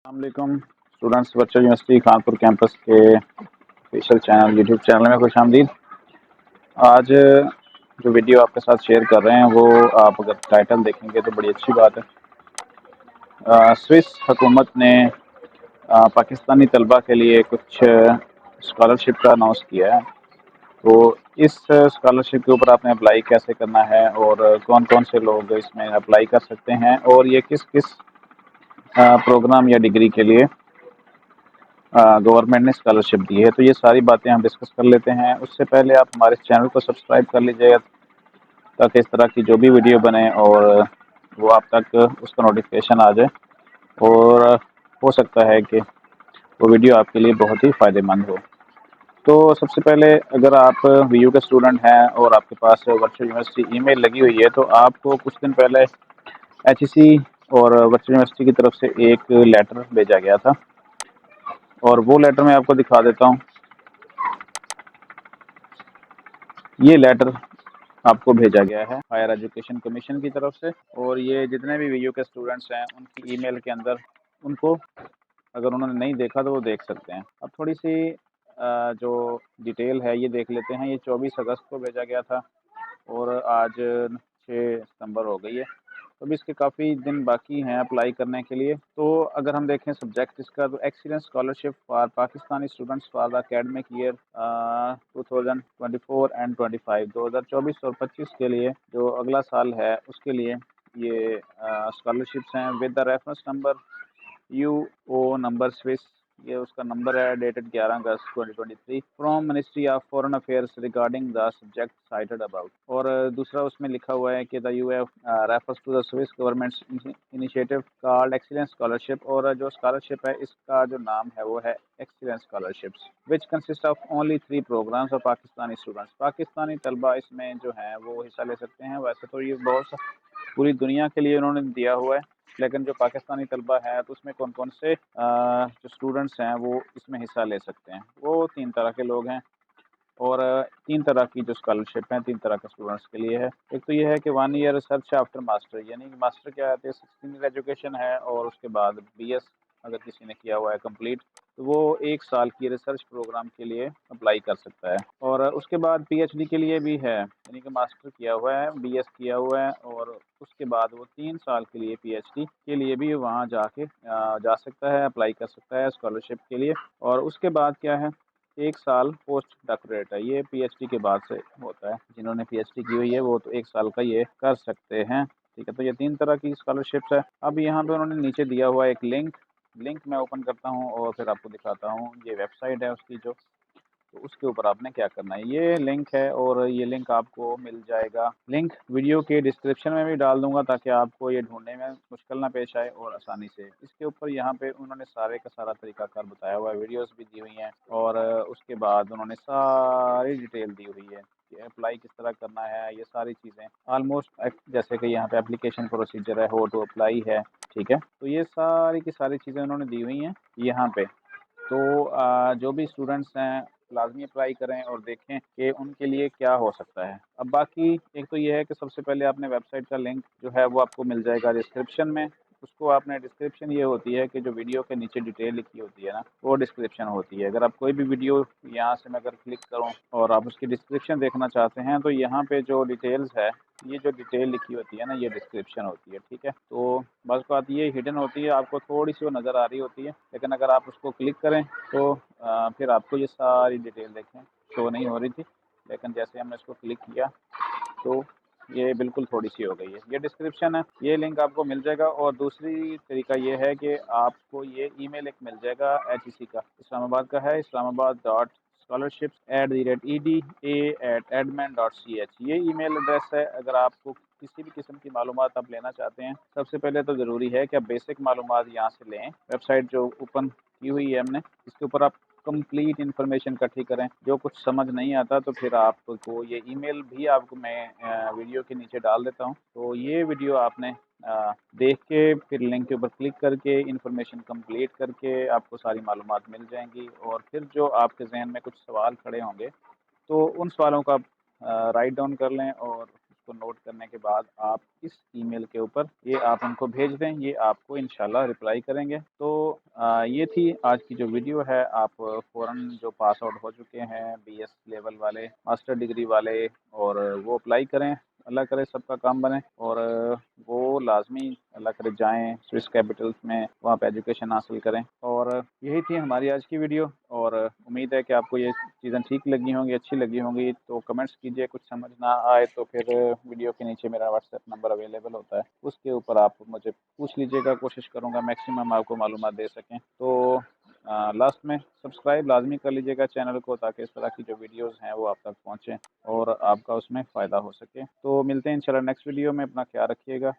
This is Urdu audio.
السلام علیکم students virtual university Kanpur campus کے آفیشیل چینل یوٹیوب چینل میں خوش آمدید۔ آج جو ویڈیو آپ کے ساتھ شیئر کر رہے ہیں وہ آپ اگر ٹائٹل دیکھیں گے تو بڑی اچھی بات ہے۔ سوئس حکومت نے پاکستانی طلبہ کے لیے کچھ اسکالرشپ کا اناؤنس کیا ہے، تو اس اسکالرشپ کے اوپر آپ نے اپلائی کیسے کرنا ہے اور کون کون سے لوگ اس میں اپلائی کر سکتے ہیں اور یہ کس کس پروگرام یا ڈگری کے لیے گورنمنٹ نے اسکالرشپ دی ہے، تو یہ ساری باتیں ہم ڈسکس کر لیتے ہیں۔ اس سے پہلے آپ ہمارے چینل کو سبسکرائب کر لیجیے تاکہ اس طرح کی جو بھی ویڈیو بنے اور وہ آپ تک اس کا نوٹیفیکیشن آ جائے، اور ہو سکتا ہے کہ وہ ویڈیو آپ کے لیے بہت ہی فائدہ مند ہو۔ تو سب سے پہلے اگر آپ وی یو کے اسٹوڈنٹ ہیں اور آپ کے پاس ورچوئل یونیورسٹی ای میل لگی ہوئی ہے تو آپ کو کچھ دن پہلے ایچ ای سی اور ورچوئل یونیورسٹی کی طرف سے ایک لیٹر بھیجا گیا تھا، اور وہ لیٹر میں آپ کو دکھا دیتا ہوں۔ یہ لیٹر آپ کو بھیجا گیا ہے ہائر ایجوکیشن کمیشن کی طرف سے، اور یہ جتنے بھی وی یو کے اسٹوڈنٹس ہیں ان کی ای میل کے اندر ان کو اگر انہوں نے نہیں دیکھا تو وہ دیکھ سکتے ہیں۔ اب تھوڑی سی جو ڈیٹیل ہے یہ دیکھ لیتے ہیں۔ یہ 24 اگست کو بھیجا گیا تھا اور آج 6 ستمبر ہو گئی ہے، تو ابھی اس کے کافی دن باقی ہیں اپلائی کرنے کے لیے۔ تو اگر ہم دیکھیں سبجیکٹ اس کا، تو excellence scholarship for Pakistani students for the academic year 2024 and 25، 2024 اور 25 کے لیے جو اگلا سال ہے اس کے لیے یہ اسکالرشپس ہیں with the reference number U O number Swiss, یہ اس کا نمبر ہے، dated 11 August 2023 from ministry of foreign affairs regarding the subject cited about. اور دوسرا اس میں لکھا ہوا ہے کہ the U F refers to the Swiss government initiative called excellence scholarship, اور جو اسکالرشپ ہے اس کا جو نام ہے وہ ہے excellence scholarships which consist of only 3 programs of Pakistani students. Pakistani طلبہ اس میں جو ہیں وہ حصہ لے سکتے ہیں۔ ویسے تو یہ بہت پوری دنیا کے لیے انہوں نے دیا ہوا ہے، لیکن جو پاکستانی طلبہ ہے تو اس میں کون کون سے جو اسٹوڈنٹس ہیں وہ اس میں حصہ لے سکتے ہیں، وہ 3 طرح کے لوگ ہیں، اور 3 طرح کی جو اسکالرشپ ہیں 3 طرح کے اسٹوڈنٹس کے لیے ہے۔ ایک تو یہ ہے کہ 1 ایئر ریسرچ آفٹر ماسٹر، یعنی ماسٹر کیا ہے 16 ایئر ایجوکیشن ہے، اور اس کے بعد بی ایس اگر کسی نے کیا ہوا ہے کمپلیٹ تو وہ 1 سال کی ریسرچ پروگرام کے لیے اپلائی کر سکتا ہے۔ اور اس کے بعد پی ایچ ڈی کے لیے بھی ہے، یعنی کہ ماسٹر کیا ہوا ہے، بی ایس کیا ہوا ہے، اور اس کے بعد وہ 3 سال کے لیے پی ایچ ڈی کے لیے بھی وہاں جا سکتا ہے، اپلائی کر سکتا ہے اسکالرشپ کے لیے۔ اور اس کے بعد کیا ہے 1 سال پوسٹ ڈاکٹریٹ ہے، یہ پی ایچ ڈی کے بعد سے ہوتا ہے، جنہوں نے پی ایچ ڈی کی ہوئی ہے وہ تو 1 سال کا یہ کر سکتے ہیں، ٹھیک ہے۔ تو یہ 3 طرح کی اسکالرشپس ہے۔ اب یہاں پہ انہوں نے نیچے دیا ہوا ایک لنک میں اوپن کرتا ہوں اور پھر آپ کو دکھاتا ہوں، یہ ویب سائٹ ہے اس کی جو، تو اس کے اوپر آپ نے کیا کرنا ہے، یہ لنک ہے اور یہ لنک آپ کو مل جائے گا، لنک ویڈیو کے ڈسکرپشن میں بھی ڈال دوں گا تاکہ آپ کو یہ ڈھونڈنے میں مشکل نہ پیش آئے اور آسانی سے۔ اس کے اوپر یہاں پہ انہوں نے سارے کا سارا طریقہ کار بتایا ہوا ہے، ویڈیوز بھی دی ہوئی ہیں، اور اس کے بعد انہوں نے ساری ڈیٹیل دی ہوئی ہے کہ اپلائی کس طرح کرنا ہے، یہ ساری چیزیں آلموسٹ جیسے کہ یہاں پہ اپلیکیشن پروسیجر ہے، ہو ٹو اپلائی ہے، ٹھیک ہے۔ تو یہ ساری کی ساری چیزیں انہوں نے دی ہوئی ہیں یہاں پہ، تو جو بھی اسٹوڈنٹس ہیں لازمی اپلائی کریں اور دیکھیں کہ ان کے لیے کیا ہو سکتا ہے۔ اب باقی ایک تو یہ ہے کہ سب سے پہلے آپ نے ویب سائٹ کا لنک جو ہے وہ آپ کو مل جائے گا ڈسکرپشن میں، اس کو آپ نے ڈسکرپشن یہ ہوتی ہے کہ جو ویڈیو کے نیچے ڈیٹیل لکھی ہوتی ہے نا وہ ڈسکرپشن ہوتی ہے۔ اگر آپ کوئی بھی ویڈیو یہاں سے میں اگر کلک کروں اور آپ اس کی ڈسکرپشن دیکھنا چاہتے ہیں تو یہاں پہ جو ڈیٹیلز ہے، یہ جو ڈیٹیل لکھی ہوتی ہے نا یہ ڈسکرپشن ہوتی ہے، ٹھیک ہے۔ تو بس بات یہ ہڈن ہوتی ہے، آپ کو تھوڑی سی وہ نظر آ رہی ہوتی ہے، لیکن اگر آپ اس کو کلک کریں تو پھر آپ کو یہ ساری ڈیٹیل دیکھیں شو نہیں ہو رہی تھی، لیکن جیسے ہم نے اس کو کلک کیا تو یہ بالکل تھوڑی سی ہو گئی ہے۔ یہ ڈسکرپشن ہے، یہ لنک آپ کو مل جائے گا، اور دوسری طریقہ یہ ہے کہ آپ کو یہ ای میل ایک مل جائے گا ایچ ای سی کا، اسلام آباد کا ہے، islamabad.scholarships@eda@admin.ch، یہ ای میل ایڈریس ہے۔ اگر آپ کو کسی بھی قسم کی معلومات آپ لینا چاہتے ہیں، سب سے پہلے تو ضروری ہے کہ آپ بیسک معلومات یہاں سے لیں، ویب سائٹ جو اوپن کی ہوئی ہے ہم نے اس کے اوپر آپ کمپلیٹ انفارمیشن اکٹھی کریں، جو کچھ سمجھ نہیں آتا تو پھر آپ کو یہ ای میل بھی آپ کو میں ویڈیو کے نیچے ڈال دیتا ہوں، تو یہ ویڈیو آپ نے دیکھ کے پھر لنک کے اوپر کلک کر کے انفارمیشن کمپلیٹ کر کے آپ کو ساری معلومات مل جائیں گی، اور پھر جو آپ کے ذہن میں کچھ سوال کھڑے ہوں گے تو ان سوالوں کا رائٹ ڈاؤن کر لیں اور اس کو نوٹ کرنے کے بعد آپ اس ای میل کے اوپر یہ آپ ان کو بھیج دیں، یہ آپ کو انشاءاللہ رپلائی کریں گے۔ تو یہ تھی آج کی جو ویڈیو ہے۔ آپ فوراً جو پاس آؤٹ ہو چکے ہیں BS لیول والے، ماسٹر ڈگری والے، اور وہ اپلائی کریں، اللہ کرے سب کا کام بنے، اور وہ لازمی اللہ کرے جائیں سوئس کیپٹل میں، وہاں پہ ایجوکیشن حاصل کریں۔ اور یہی تھی ہماری آج کی ویڈیو، اور امید ہے کہ آپ کو یہ چیزیں ٹھیک لگی ہوں گی، اچھی لگی ہوں گی۔ تو کمنٹس کیجئے، کچھ سمجھ نہ آئے تو پھر ویڈیو کے نیچے میرا واٹس ایپ نمبر اویلیبل ہوتا ہے، اس کے اوپر آپ مجھے پوچھ لیجئے گا، کوشش کروں گا میکسیمم آپ کو معلومات دے سکیں۔ تو لاسٹ میں سبسکرائب لازمی کر لیجئے گا چینل کو، تاکہ اس طرح کی جو ویڈیوز ہیں وہ آپ تک پہنچیں اور آپ کا اس میں فائدہ ہو سکے۔ تو ملتے ہیں انشاءاللہ نیکسٹ ویڈیو میں، اپنا خیال رکھیے گا۔